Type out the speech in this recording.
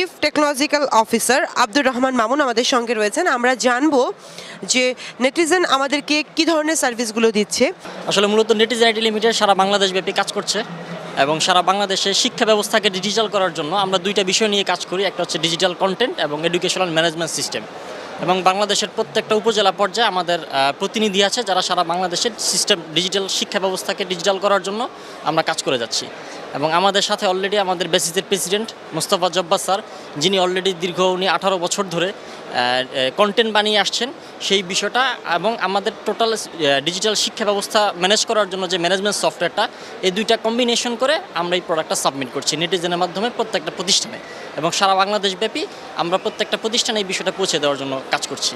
Chief technological officer Abdur Rahman Mamun আমাদের সঙ্গে রয়েছেন। আমরা জানবো যে নেটিজেন আমাদেরকে কি ধরনের সার্ভিসগুলো দিচ্ছে। আসলে মূলত নেটিজেন আইটি লিমিটেড সারা বাংলাদেশ ব্যাপী কাজ করছে এবং সারা বাংলাদেশে শিক্ষা ব্যবস্থাকে ডিজিটাল করার জন্য আমরা দুইটা বিষয় নিয়ে কাজ করি। একটা হচ্ছে ডিজিটাল কন্টেন্ট এবং এডুকেশনাল ম্যানেজমেন্ট সিস্টেম। এবং বাংলাদেশের প্রত্যেকটা উপজেলা পর্যায়ে আমাদের প্রতিনিধি আছে যারা সারা বাংলাদেশের সিস্টেম ডিজিটাল শিক্ষা ব্যবস্থাকে ডিজিটাল করার জন্য আমরা কাজ করে যাচ্ছি। এবং আমাদের সাথে অলরেডি আমাদের বেসিসের প্রেসিডেন্ট মোস্তফা জব্বার স্যার, যিনি অলরেডি উনি 18 বছর ধরে কন্টেন্ট বানিয়ে আসছেন সেই বিষয়টা, এবং আমাদের টোটাল ডিজিটাল শিক্ষা ব্যবস্থা ম্যানেজ করার জন্য যে ম্যানেজমেন্ট সফটওয়্যারটা, এই দুইটা কম্বিনেশন করে আমরা এই প্রোডাক্টটা সাবমিট করছি নেটিজেনের মাধ্যমে প্রত্যেকটা প্রতিষ্ঠানে, এবং সারা বাংলাদেশ ব্যাপী আমরা প্রত্যেকটা প্রতিষ্ঠানে এই বিষয়টা পৌঁছে দেওয়ার জন্য কাজ করছি।